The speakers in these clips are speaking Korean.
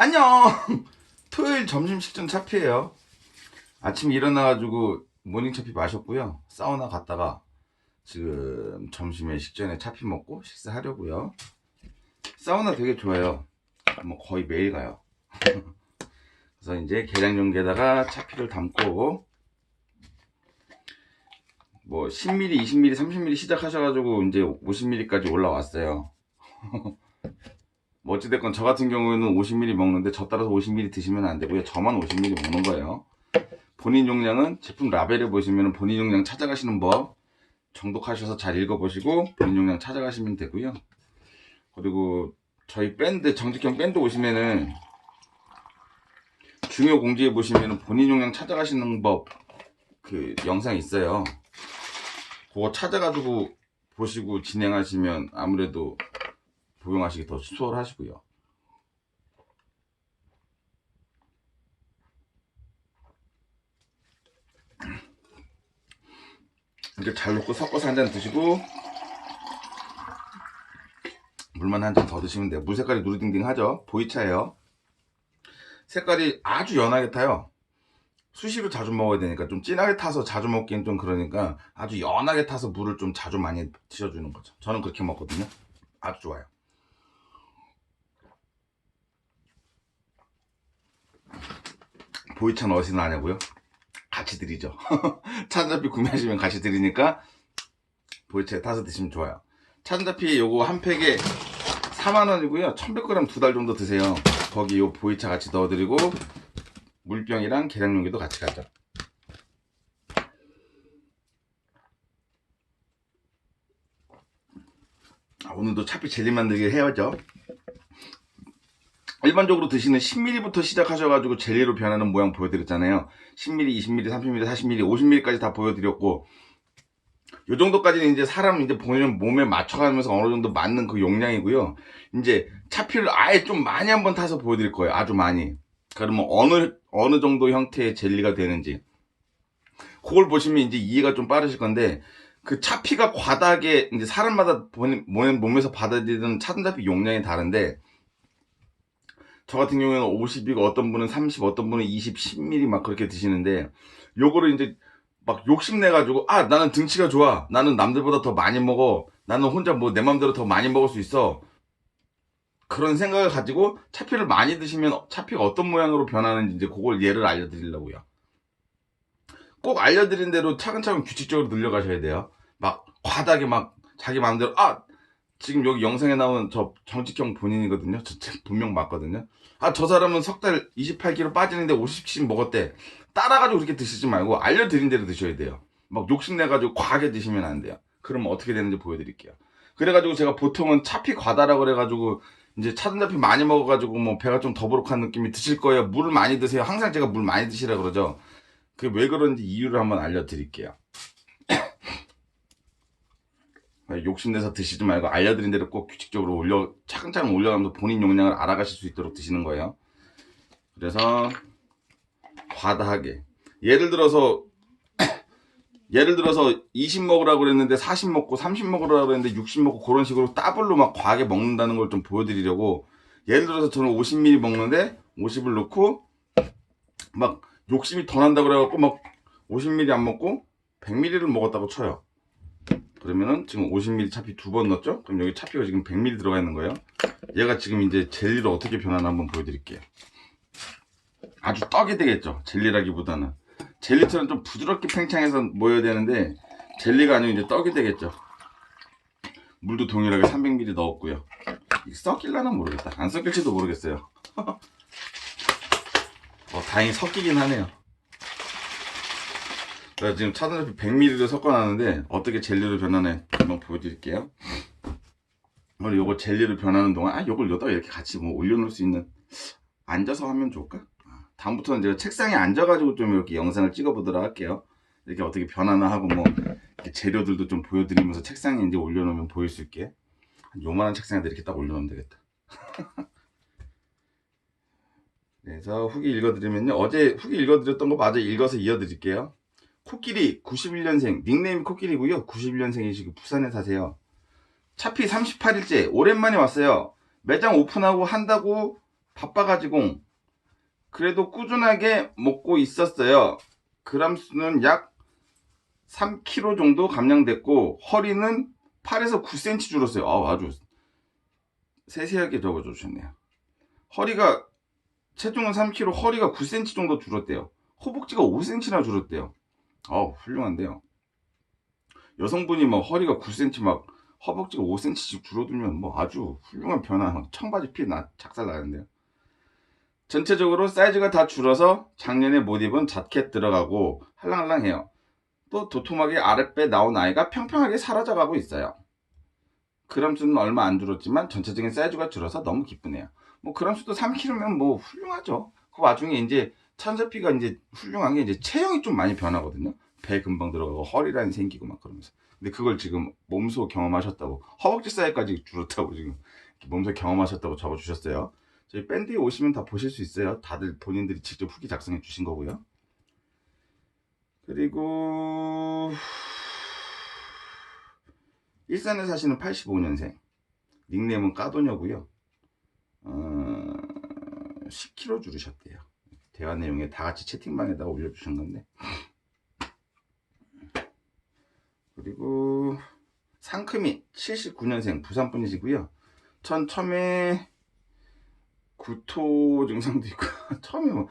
안녕! 토요일 점심 식전 차피예요. 아침에 일어나가지고 모닝 차피 마셨고요. 사우나 갔다가 지금 점심에 식전에 차피 먹고 식사하려고요. 사우나 되게 좋아요. 뭐 거의 매일 가요. 그래서 이제 계량용기에다가 차피를 담고 뭐 10ml, 20ml, 30ml 시작하셔가지고 이제 50ml까지 올라왔어요. 뭐 어찌됐건 저 같은 경우에는 50ml 먹는데 저 따라서 50ml 드시면 안 되고요. 저만 50ml 먹는 거예요. 본인 용량은 제품 라벨에 보시면 본인 용량 찾아가시는 법 정독하셔서 잘 읽어보시고 본인 용량 찾아가시면 되고요. 그리고 저희 밴드 정직형 밴드 오시면은 중요 공지에 보시면은 본인 용량 찾아가시는 법 그 영상이 있어요. 그거 찾아가지고 보시고 진행하시면 아무래도 복용하시기 더 수월하시고요. 이렇게 잘 놓고 섞어서 한 잔 드시고 물만 한 잔 더 드시면 돼요. 물 색깔이 누르딩딩하죠. 보이차예요. 색깔이 아주 연하게 타요. 수시로 자주 먹어야 되니까 좀 진하게 타서 자주 먹기엔 좀 그러니까 아주 연하게 타서 물을 좀 자주 많이 드셔주는 거죠. 저는 그렇게 먹거든요. 아주 좋아요. 보이차는 어디서 나냐고요? 같이 드리죠. 차전자피 구매하시면 같이 드리니까 보이차에 타서 드시면 좋아요. 차전자피 요거 한 팩에 4만원이고요 1100g 2달 정도 드세요. 거기 요 보이차 같이 넣어드리고 물병이랑 계량용기도 같이 가죠. 오늘도 차피 젤리 만들기 해야죠. 일반적으로 드시는 10ml부터 시작하셔가지고 젤리로 변하는 모양 보여드렸잖아요. 10ml, 20ml, 30ml, 40ml, 50ml까지 다 보여드렸고 요 정도까지는 이제 사람 이제 본인 몸에 맞춰가면서 어느 정도 맞는 그 용량이고요. 이제 차피를 아예 좀 많이 한번 타서 보여드릴 거예요. 아주 많이. 그러면 어느 정도 형태의 젤리가 되는지 그걸 보시면 이제 이해가 좀 빠르실 건데 그 차피가 과다하게 이제 사람마다 본인 몸에서 받아들이는 차전자피 용량이 다른데 저 같은 경우에는 50이고 어떤 분은 30, 어떤 분은 20, 10ml 막 그렇게 드시는데 요거를 이제 막 욕심내가지고 아 나는 등치가 좋아 나는 남들보다 더 많이 먹어 나는 혼자 뭐 내 맘대로 더 많이 먹을 수 있어 그런 생각을 가지고 차피를 많이 드시면 차피가 어떤 모양으로 변하는지 이제 그걸 예를 알려드리려고요. 꼭 알려드린 대로 차근차근 규칙적으로 늘려가셔야 돼요. 막 과다하게 막 자기 마음대로 아 지금 여기 영상에 나온 저 정직형 본인이거든요. 저 분명 맞거든요. 아 저 사람은 석 달 28kg 빠지는데 50kg 먹었대. 따라가지고 그렇게 드시지 말고 알려드린 대로 드셔야 돼요. 막 욕심내가지고 과하게 드시면 안 돼요. 그러면 어떻게 되는지 보여드릴게요. 그래가지고 제가 보통은 차피 과다라고 그래가지고 이제 차전자피 많이 먹어가지고 뭐 배가 좀 더부룩한 느낌이 드실 거예요. 물을 많이 드세요. 항상 제가 물 많이 드시라 그러죠. 그게 왜 그런지 이유를 한번 알려드릴게요. 욕심내서 드시지 말고 알려드린 대로 꼭 규칙적으로 차근차근 올려가면서 본인 용량을 알아가실 수 있도록 드시는 거예요. 그래서 과다하게 예를 들어서 20 먹으라고 그랬는데 40 먹고 30 먹으라고 그랬는데 60 먹고 그런 식으로 더블로 막 과하게 먹는다는 걸 좀 보여드리려고 예를 들어서 저는 50ml 먹는데 50을 넣고 막 욕심이 더 난다고 그래갖고 막 50ml 안 먹고 100ml를 먹었다고 쳐요. 그러면은 지금 50ml 차피 2번 넣었죠? 그럼 여기 차피가 지금 100ml 들어가 있는 거예요. 얘가 지금 이제 젤리로 어떻게 변하나 한번 보여드릴게요. 아주 떡이 되겠죠? 젤리라기보다는 젤리처럼 좀 부드럽게 팽창해서 모여야 되는데 젤리가 아니고 이제 떡이 되겠죠. 물도 동일하게 300ml 넣었고요. 섞일라나 모르겠다. 안 섞일지도 모르겠어요. 다행히 섞이긴 하네요. 제가 지금 차전자피 100ml를 섞어놨는데 어떻게 젤리로 변하네 한번 보여드릴게요. 오늘 요거 젤리로 변하는 동안 요걸 여기다가 이렇게 같이 뭐 올려놓을 수 있는 앉아서 하면 좋을까? 다음부터는 제가 책상에 앉아가지고 좀 이렇게 영상을 찍어보도록 할게요. 이렇게 어떻게 변하나 하고 뭐 이렇게 재료들도 좀 보여드리면서 책상에 이제 올려놓으면 보일 수 있게 요만한 책상에다 이렇게 딱 올려놓으면 되겠다. 그래서 후기 읽어드리면요. 어제 후기 읽어드렸던 거 마저 읽어서 이어드릴게요. 코끼리 91년생 닉네임이 코끼리고요. 91년생이시고 부산에 사세요. 차피 38일째 오랜만에 왔어요. 매장 오픈하고 한다고 바빠가지고 그래도 꾸준하게 먹고 있었어요. 그람 수는 약 3kg 정도 감량됐고 허리는 8에서 9cm 줄었어요. 아주 세세하게 적어주셨네요. 허리가 체중은 3kg, 허리가 9cm 정도 줄었대요. 허벅지가 5cm나 줄었대요. 훌륭한데요. 여성분이 뭐 허리가 9cm 막 허벅지가 5cm씩 줄어들면 뭐 아주 훌륭한 변화, 청바지 피 작살 나는데요. 전체적으로 사이즈가 다 줄어서 작년에 못 입은 자켓 들어가고 할랑할랑해요. 또 도톰하게 아랫배 나온 아이가 평평하게 사라져가고 있어요. 그람수는 얼마 안 줄었지만 전체적인 사이즈가 줄어서 너무 기쁘네요. 뭐 그람수도 3kg면 뭐 훌륭하죠. 그 와중에 이제 천사피가 이제 훌륭한 게 이제 체형이 좀 많이 변하거든요. 배 금방 들어가고 허리 라인 생기고 막 그러면서. 근데 그걸 지금 몸소 경험하셨다고, 허벅지 사이즈까지 줄었다고 지금 몸소 경험하셨다고 적어주셨어요. 저희 밴드에 오시면 다 보실 수 있어요. 다들 본인들이 직접 후기 작성해 주신 거고요. 그리고 일산에 사시는 85년생, 닉네임은 까도녀고요. 10kg 줄으셨대요. 대화 내용에 다 같이 채팅방에다가 올려주신 건데. 그리고 상큼이 79년생 부산분이시고요. 처음에 구토 증상도 있고 처음에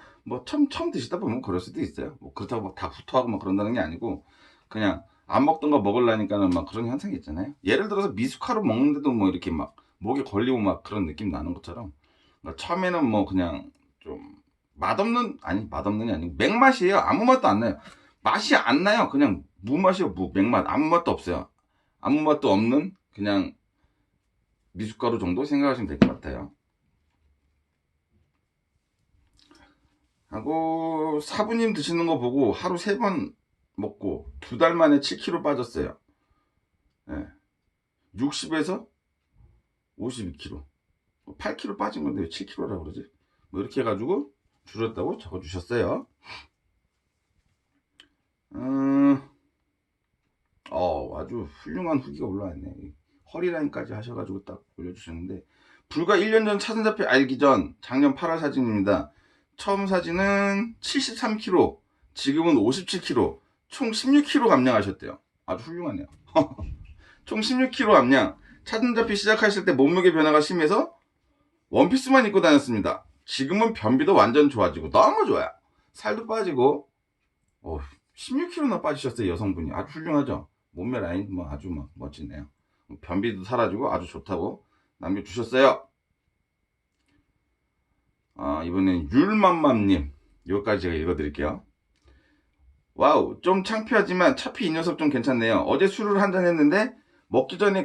처음 드시다 보면 그럴 수도 있어요. 뭐 그렇다고 막 다 구토하고 막 그런다는 게 아니고 그냥 안 먹던 거 먹으려니까는 막 그런 현상이 있잖아요. 예를 들어서 미숫가루 먹는데도 뭐 이렇게 막 목에 걸리고 막 그런 느낌 나는 것처럼, 그러니까 처음에는 뭐 그냥 좀 맛없는 게 아니고 맥맛이에요. 아무 맛도 안 나요. 맛이 안 나요. 그냥 무맛이요. 맥맛 아무 맛도 없어요. 아무 맛도 없는 그냥 미숫가루 정도 생각하시면 될 것 같아요. 하고 사부님 드시는 거 보고 하루 3번 먹고 2달 만에 7kg 빠졌어요. 네. 60에서 52kg, 8kg 빠진 건데 왜 7kg라고 그러지? 뭐 이렇게 해가지고 줄었다고 적어주셨어요. 아주 훌륭한 후기가 올라왔네. 허리 라인까지 하셔가지고 딱 올려주셨는데, 불과 1년 전 차선잡이 알기 전 작년 8월 사진입니다. 처음 사진은 73kg, 지금은 57kg, 총 16kg 감량하셨대요. 아주 훌륭하네요. 총 16kg 감량. 차선잡이 시작하실 때 몸무게 변화가 심해서 원피스만 입고 다녔습니다. 지금은 변비도 완전 좋아지고 너무 좋아요. 살도 빠지고 16kg나 빠지셨어요. 여성분이 아주 훌륭하죠. 몸매 라인 뭐 아주 막 멋지네요. 변비도 사라지고 아주 좋다고 남겨주셨어요. 이번엔 율맘맘님, 이거까지 제가 읽어드릴게요. 와우, 좀 창피하지만 차피 이 녀석 좀 괜찮네요. 어제 술을 한잔 했는데 먹기 전에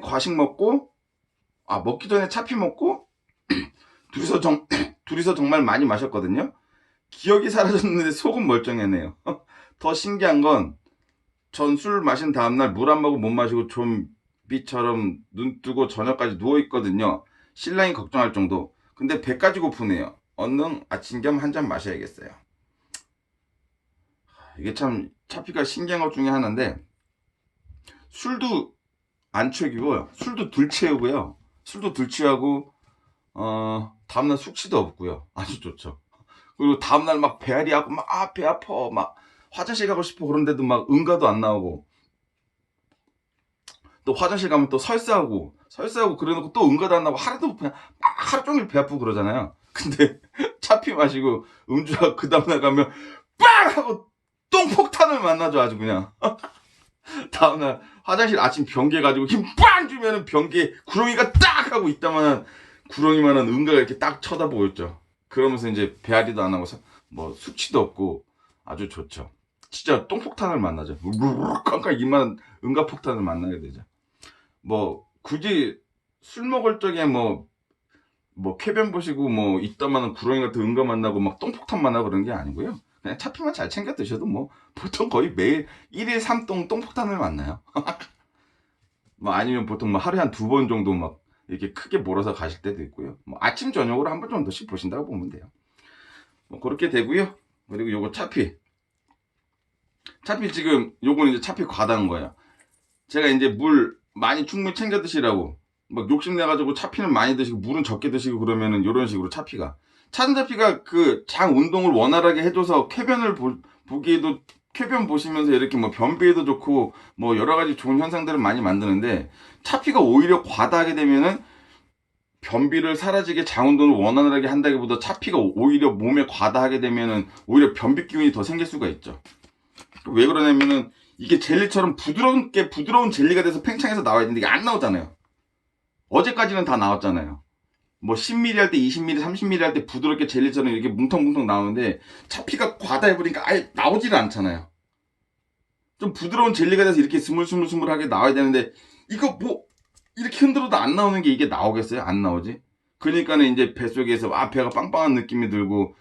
차피 먹고 둘이서 정말 많이 마셨거든요. 기억이 사라졌는데 속은 멀쩡하네요. 더 신기한 건 전 술 마신 다음날 물 한 모금 못 마시고 좀비처럼 눈 뜨고 저녁까지 누워있거든요. 신랑이 걱정할 정도. 근데 배까지 고프네요. 얼른 아침 겸 한 잔 마셔야겠어요. 이게 참 차피가 신기한 것 중에 하나인데, 술도 안 취하고요. 술도 덜 취하고요. 술도 덜 취하고 다음날 숙취도 없고요. 아주 좋죠. 그리고 다음날 막 배앓이 하고 막 배 아파 막 화장실 가고 싶어 그런데도 막 응가도 안 나오고, 또 화장실 가면 또 설사하고 그래놓고 또 응가도 안 나고 그냥 하루 종일 배 아프고 그러잖아요. 근데 차피 마시고 음주하고 그 다음날 가면 빵 하고 똥폭탄을 만나죠. 아주 그냥 다음날 화장실 아침 변기에 가지고 힘 빵 주면은 변기에 구렁이가 딱 하고 있다만 구렁이만한 응가가 이렇게 딱 쳐다보고 있죠. 그러면서 이제 배앓이도 안 하고 뭐 숙취도 없고 아주 좋죠. 진짜 똥폭탄을 만나죠. 깡깡 이만한 응가폭탄을 만나게 되죠. 뭐 굳이 술 먹을 적에 뭐 쾌변 보시고 뭐 이따만한 구렁이 같은 응가 만나고 막 똥폭탄 만나고 그런 게 아니고요. 그냥 차피만 잘 챙겨 드셔도 뭐 보통 거의 매일 1일 3똥 똥폭탄을 만나요. 뭐 아니면 보통 뭐 하루에 한 2번 정도 막 이렇게 크게 몰아서 가실 때도 있고요. 뭐 아침 저녁으로 한 번 정도씩 보신다고 보면 돼요. 뭐 그렇게 되고요. 그리고 요거 차피 지금 요거는 이제 차피 과다한 거예요. 제가 이제 물 많이 충분히 챙겨 드시라고 막 욕심내가지고 차피는 많이 드시고 물은 적게 드시고 그러면은 요런 식으로 차피가 차전자피가 그 장 운동을 원활하게 해줘서 쾌변을 보기에도 쾌변 보시면서 이렇게 뭐 변비에도 좋고 뭐 여러 가지 좋은 현상들을 많이 만드는데, 차피가 오히려 과다하게 되면은 변비를 사라지게 장 운동을 원활하게 한다기보다 차피가 오히려 몸에 과다하게 되면은 오히려 변비 기운이 더 생길 수가 있죠. 왜 그러냐면은 이게 젤리처럼 부드러운 젤리가 돼서 팽창해서 나와야 되는데 이게 안 나오잖아요. 어제까지는 다 나왔잖아요. 뭐 10ml 할 때, 20ml, 30ml 할 때 부드럽게 젤리처럼 이렇게 뭉텅뭉텅 나오는데 차피가 과다해버리니까 아예 나오지를 않잖아요. 좀 부드러운 젤리가 돼서 이렇게 스물스물스물하게 나와야 되는데 이거 뭐 이렇게 흔들어도 안 나오는 게 이게 나오겠어요? 안 나오지? 그러니까는 이제 뱃속에서 배가 빵빵한 느낌이 들고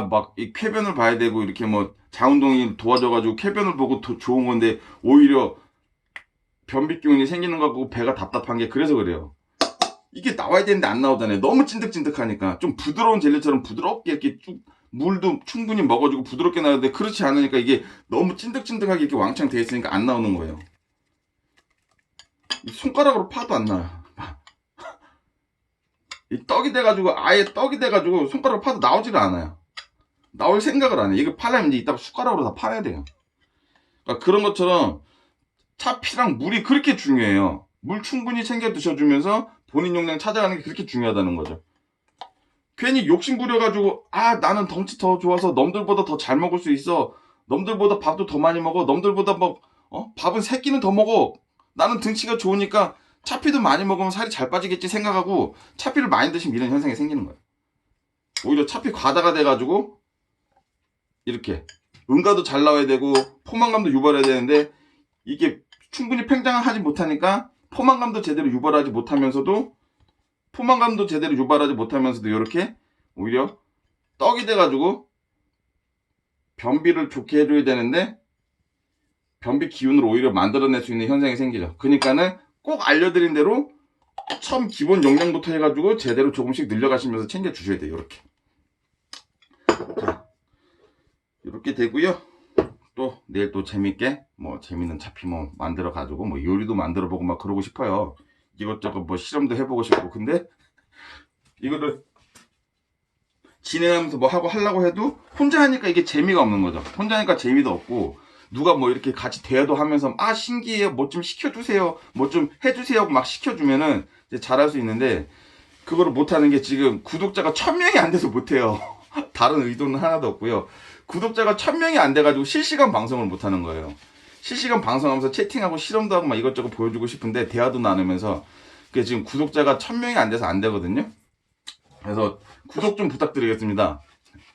막 이 쾌변을 봐야 되고 이렇게 뭐 자운동이 도와줘가지고 쾌변을 보고 좋은 건데 오히려 변비 기운이 생기는 거 같고 배가 답답한 게 그래서 그래요. 이게 나와야 되는데 안 나오잖아요. 너무 찐득찐득하니까. 좀 부드러운 젤리처럼 부드럽게 이렇게 쭉 물도 충분히 먹어주고 부드럽게 나오는데 그렇지 않으니까 이게 너무 찐득찐득하게 이렇게 왕창 돼 있으니까 안 나오는 거예요. 손가락으로 파도 안 나와요. 이 떡이 돼가지고 아예 떡이 돼가지고 손가락으로 파도 나오지를 않아요. 나올 생각을 안 해요. 이거 파려면 이제 이따가 숟가락으로 다 파야 돼요. 그러니까 그런 것처럼 차피랑 물이 그렇게 중요해요. 물 충분히 챙겨 드셔주면서 본인 용량 찾아가는 게 그렇게 중요하다는 거죠. 괜히 욕심 부려가지고 나는 덩치 더 좋아서 넘들보다 더 잘 먹을 수 있어, 넘들보다 밥도 더 많이 먹어, 넘들보다 밥은 3끼는 더 먹어, 나는 등치가 좋으니까 차피도 많이 먹으면 살이 잘 빠지겠지 생각하고 차피를 많이 드시면 이런 현상이 생기는 거예요. 오히려 차피 과다가 돼가지고 이렇게 응가도 잘 나와야 되고 포만감도 유발해야 되는데 이게 충분히 팽창을 하지 못하니까 포만감도 제대로 유발하지 못하면서도 이렇게 오히려 떡이 돼가지고 변비를 좋게 해줘야 되는데 변비 기운을 오히려 만들어낼 수 있는 현상이 생기죠. 그러니까는 꼭 알려드린 대로 처음 기본 용량부터 해가지고 제대로 조금씩 늘려가시면서 챙겨주셔야 돼요. 이렇게. 자, 이렇게 되고요. 또 내일 또 재밌게 재밌는 차피 만들어 가지고 요리도 만들어 보고 막 그러고 싶어요. 이것저것 실험도 해보고 싶고. 근데 이거를 진행하면서 하려고 해도 혼자 하니까 이게 재미가 없는 거죠. 혼자 하니까 재미도 없고 누가 이렇게 같이 대화도 하면서 신기해요, 뭐 좀 시켜주세요, 뭐 좀 해주세요 막 시켜주면은 이제 잘할 수 있는데 그거를 못하는 게 지금 구독자가 1000명이 안 돼서 못해요. 다른 의도는 하나도 없고요. 구독자가 1000명이 안 돼가지고 실시간 방송을 못하는 거예요. 실시간 방송하면서 채팅하고 실험도 하고 이것저것 보여주고 싶은데 대화도 나누면서 그게 지금 구독자가 1000명이 안 돼서 안 되거든요. 그래서 구독 좀 부탁드리겠습니다.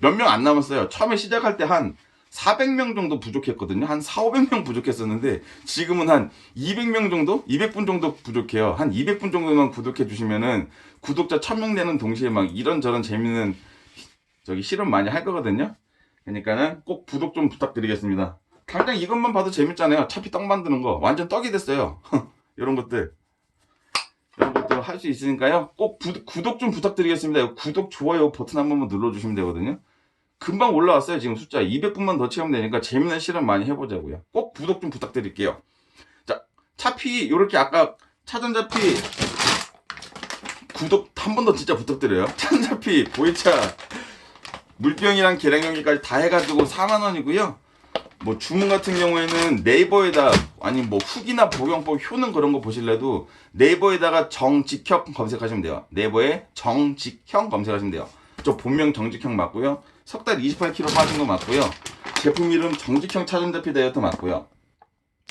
몇 명 안 남았어요. 처음에 시작할 때 한 400명 정도 부족했거든요. 한 400~500명 부족했었는데 지금은 한 200명 정도? 200분 정도 부족해요. 한 200분 정도만 구독해 주시면은 구독자 1000명 되는 동시에 이런저런 재밌는 실험 많이 할 거거든요. 그러니까는 꼭 구독 좀 부탁드리겠습니다. 당장 이것만 봐도 재밌잖아요. 차피 떡 만드는 거 완전 떡이 됐어요. 이런 것들 할 수 있으니까요. 꼭 구독 좀 부탁드리겠습니다. 구독, 좋아요 버튼 한 번만 눌러주시면 되거든요. 금방 올라왔어요. 지금 숫자 200분만 더 채우면 되니까 재밌는 실험 많이 해보자고요. 꼭 구독 좀 부탁드릴게요. 자, 차피 이렇게 아까 차전자피 구독 한 번 더 진짜 부탁드려요. 차전자피 보이차 물병이랑 계량용기까지 다 해가지고 4만원이고요. 주문 같은 경우에는 네이버에다 아니면 후기나 복용법 효능 그런 거 보실래도 네이버에다가 정직형 검색하시면 돼요. 네이버에 정직형 검색하시면 돼요. 저 본명 정직형 맞고요. 석 달 28kg 빠진 거 맞고요. 제품 이름 정직형 차전자피 다이어트 맞고요.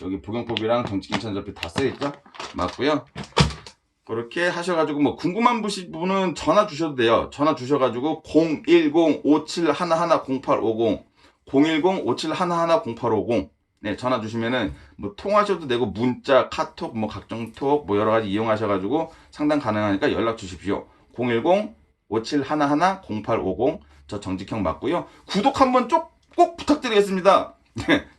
여기 복용법이랑 정직형 차전자피 다 써있죠? 맞고요. 그렇게 하셔가지고 궁금한 분은 전화 주셔도 돼요. 전화 주셔가지고 010-5711-0850 010-5711-0850 네, 전화 주시면은 통화하셔도 되고 문자, 카톡, 각종 톡 여러 가지 이용하셔가지고 상담 가능하니까 연락 주십시오. 010-5711-0850 저 정직형 맞고요. 구독 한번 꼭 부탁드리겠습니다.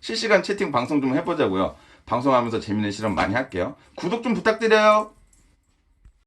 실시간 채팅 방송 좀 해보자고요. 방송하면서 재밌는 실험 많이 할게요. 구독 좀 부탁드려요.